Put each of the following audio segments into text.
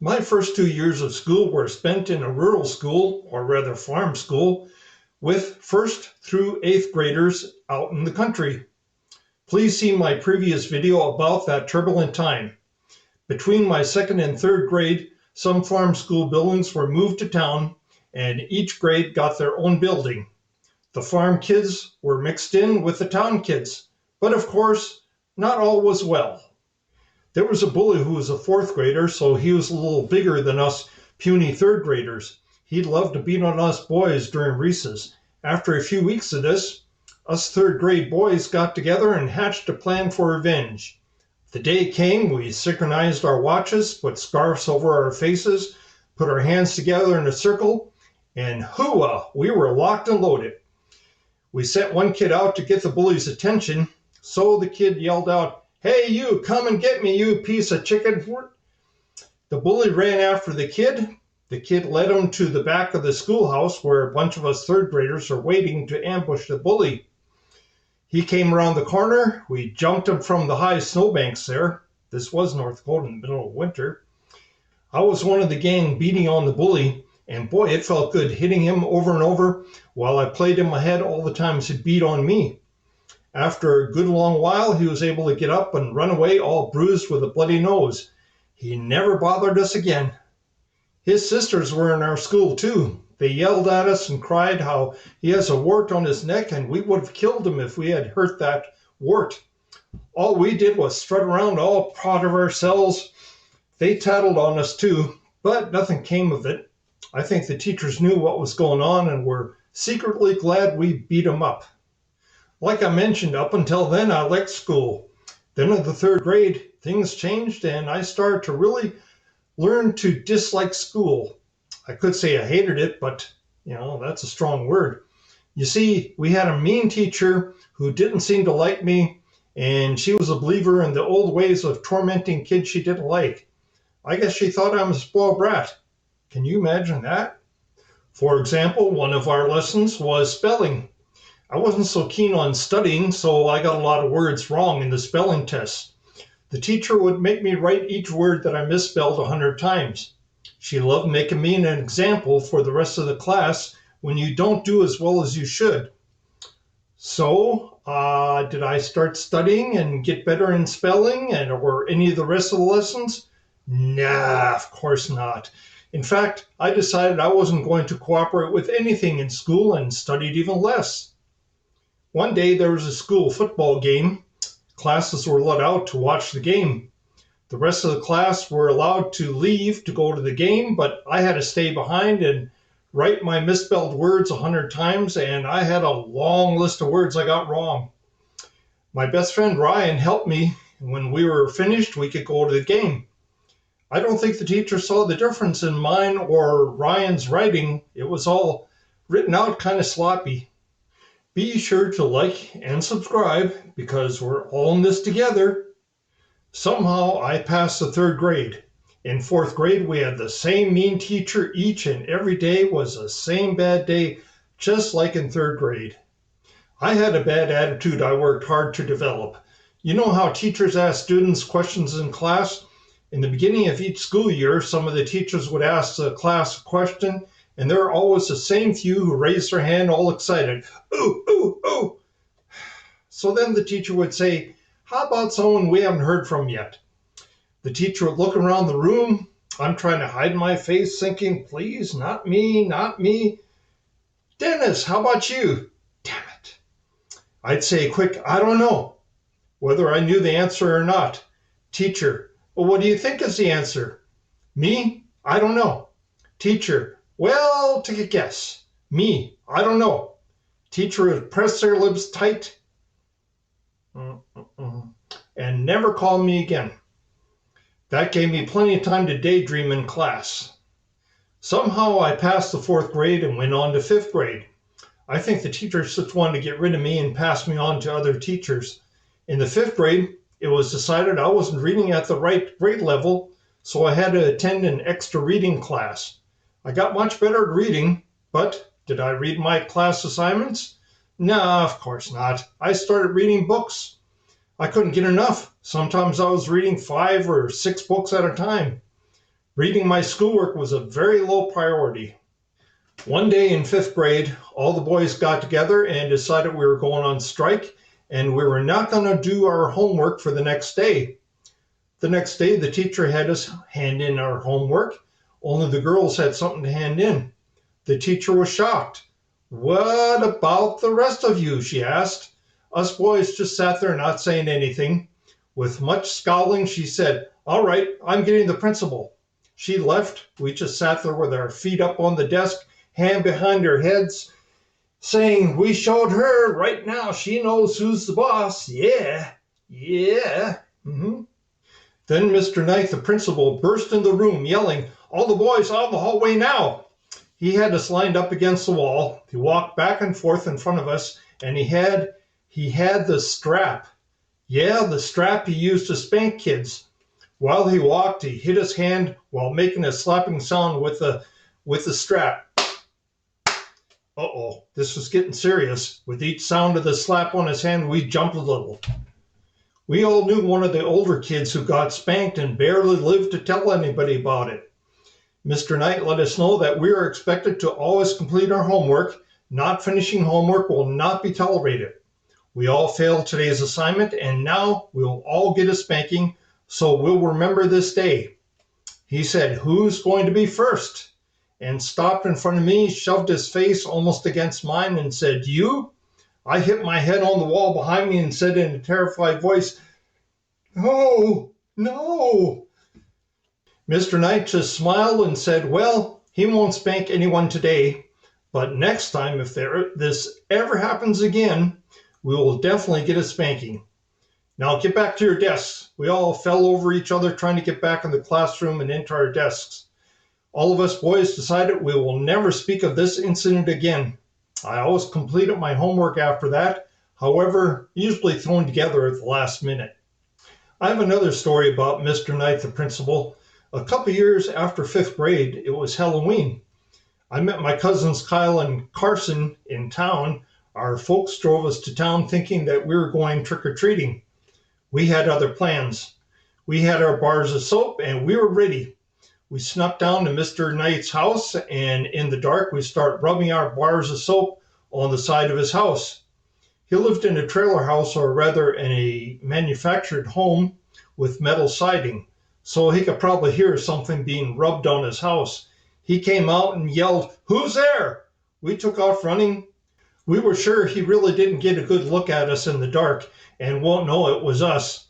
My first 2 years of school were spent in a rural school, or rather farm school, with first through eighth graders out in the country. Please see my previous video about that turbulent time. Between my second and third grade, some farm school buildings were moved to town, and each grade got their own building. The farm kids were mixed in with the town kids, but of course, not all was well. There was a bully who was a fourth grader, so he was a little bigger than us puny third graders. He loved to beat on us boys during recess. After a few weeks of this, us third grade boys got together and hatched a plan for revenge. The day came, we synchronized our watches, put scarves over our faces, put our hands together in a circle, and hooah, we were locked and loaded. We sent one kid out to get the bully's attention, so the kid yelled out, "Hey, you, come and get me, you piece of chicken." The bully ran after the kid. The kid led him to the back of the schoolhouse where a bunch of us third graders are waiting to ambush the bully. He came around the corner. We jumped him from the high snowbanks there. This was North Dakota in the middle of winter. I was one of the gang beating on the bully, and boy, it felt good hitting him over and over while I played in my head all the times he beat on me. After a good long while, he was able to get up and run away all bruised with a bloody nose. He never bothered us again. His sisters were in our school too. They yelled at us and cried how he has a wart on his neck and we would have killed him if we had hurt that wart. All we did was strut around all proud of ourselves. They tattled on us too, but nothing came of it. I think the teachers knew what was going on and were secretly glad we beat them up. Like I mentioned, up until then, I liked school. Then in the third grade, things changed and I started to really learn to dislike school. I could say I hated it, but that's a strong word. You see, we had a mean teacher who didn't seem to like me, and she was a believer in the old ways of tormenting kids she didn't like. I guess she thought I was a spoiled brat. Can you imagine that? For example, one of our lessons was spelling. I wasn't so keen on studying, so I got a lot of words wrong in the spelling tests. The teacher would make me write each word that I misspelled 100 times. She loved making me an example for the rest of the class when you don't do as well as you should. So, did I start studying and get better in spelling or any of the rest of the lessons? Nah, of course not. In fact, I decided I wasn't going to cooperate with anything in school and studied even less. One day there was a school football game. Classes were let out to watch the game. The rest of the class were allowed to leave to go to the game, but I had to stay behind and write my misspelled words 100 times, and I had a long list of words I got wrong. My best friend Ryan helped me, and when we were finished, we could go to the game. I don't think the teacher saw the difference in mine or Ryan's writing. It was all written out kind of sloppy. Be sure to like and subscribe because we're all in this together. Somehow I passed the third grade. In fourth grade, we had the same mean teacher. Each and every day was the same bad day, just like in third grade. I had a bad attitude I worked hard to develop. You know how teachers ask students questions in class? In the beginning of each school year, some of the teachers would ask the class a question, and there are always the same few who raise their hand all excited. Ooh, ooh, ooh. So then the teacher would say, "How about someone we haven't heard from yet?" The teacher would look around the room. I'm trying to hide my face, thinking, please, not me, not me. "Dennis, how about you?" Damn it. I'd say a quick, "I don't know," whether I knew the answer or not. Teacher, "Well, what do you think is the answer?" Me, "I don't know." Teacher, "Well, take a guess." Me, "I don't know." Teacher would press their lips tight and never call me again. That gave me plenty of time to daydream in class. Somehow I passed the fourth grade and went on to fifth grade. I think the teachers just wanted to get rid of me and pass me on to other teachers. In the fifth grade, it was decided I wasn't reading at the right grade level, so I had to attend an extra reading class. I got much better at reading, but did I read my class assignments? Nah, of course not. I started reading books. I couldn't get enough. Sometimes I was reading 5 or 6 books at a time. Reading my schoolwork was a very low priority. One day in 5th grade, all the boys got together and decided we were going on strike and we were not going to do our homework for the next day. The next day, the teacher had us hand in our homework. Only the girls had something to hand in. The teacher was shocked. "What about the rest of you?" she asked. Us boys just sat there not saying anything. With much scowling, she said, "All right, I'm getting the principal." She left. We just sat there with our feet up on the desk, hand behind our heads, saying, "We showed her. Right now she knows who's the boss. Yeah, yeah." Then Mr. Knight, the principal, burst in the room yelling, "All the boys out of the hallway now." He had us lined up against the wall. He walked back and forth in front of us, and he had the strap. Yeah, the strap he used to spank kids. While he walked, he hit his hand while making a slapping sound with the strap. Uh-oh, this was getting serious. With each sound of the slap on his hand, we jumped a little. We all knew one of the older kids who got spanked and barely lived to tell anybody about it. Mr. Knight let us know that we are expected to always complete our homework. Not finishing homework will not be tolerated. We all failed today's assignment, and now we'll all get a spanking, so we'll remember this day. He said, "Who's going to be first?" and stopped in front of me, shoved his face almost against mine, and said, "You?" I hit my head on the wall behind me and said in a terrified voice, "No, no." Mr. Knight just smiled and said, "Well, he won't spank anyone today, but next time, if this ever happens again, we will definitely get a spanking. Now get back to your desks." We all fell over each other trying to get back in the classroom and into our desks. All of us boys decided we will never speak of this incident again. I always completed my homework after that, however, usually thrown together at the last minute. I have another story about Mr. Knight, the principal. A couple years after 5th grade, it was Halloween. I met my cousins Kyle and Carson in town. Our folks drove us to town thinking that we were going trick-or-treating. We had other plans. We had our bars of soap and we were ready. We snuck down to Mr. Knight's house, and in the dark, we start rubbing our bars of soap on the side of his house. He lived in a trailer house, or rather in a manufactured home with metal siding, so he could probably hear something being rubbed on his house. He came out and yelled, "Who's there?" We took off running. We were sure he really didn't get a good look at us in the dark and won't know it was us.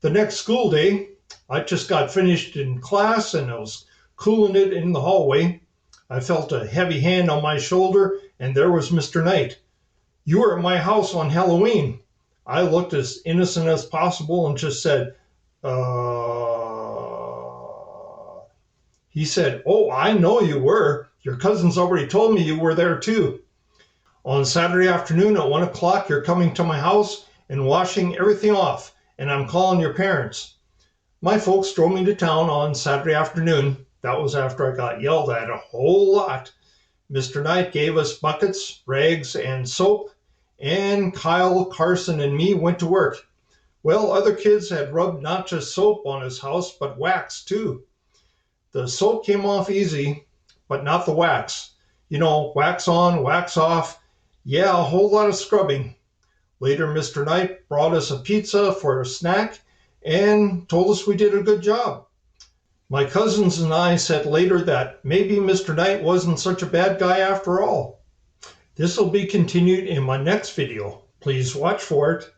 The next school day, I just got finished in class and I was cooling it in the hallway. I felt a heavy hand on my shoulder, and there was Mr. Knight. "You were at my house on Halloween." I looked as innocent as possible and just said, He said, "Oh, I know you were. Your cousins already told me you were there too. On Saturday afternoon at 1 o'clock, you're coming to my house and washing everything off, and I'm calling your parents." My folks drove me to town on Saturday afternoon. That was after I got yelled at a whole lot. Mr. Knight gave us buckets, rags, and soap, and Kyle, Carson, and me went to work. Well, other kids had rubbed not just soap on his house, but wax too. The soap came off easy, but not the wax. You know, wax on, wax off. Yeah, a whole lot of scrubbing. Later, Mr. Knight brought us a pizza for a snack and told us we did a good job. My cousins and I said later that maybe Mr. Knight wasn't such a bad guy after all. This will be continued in my next video. Please watch for it.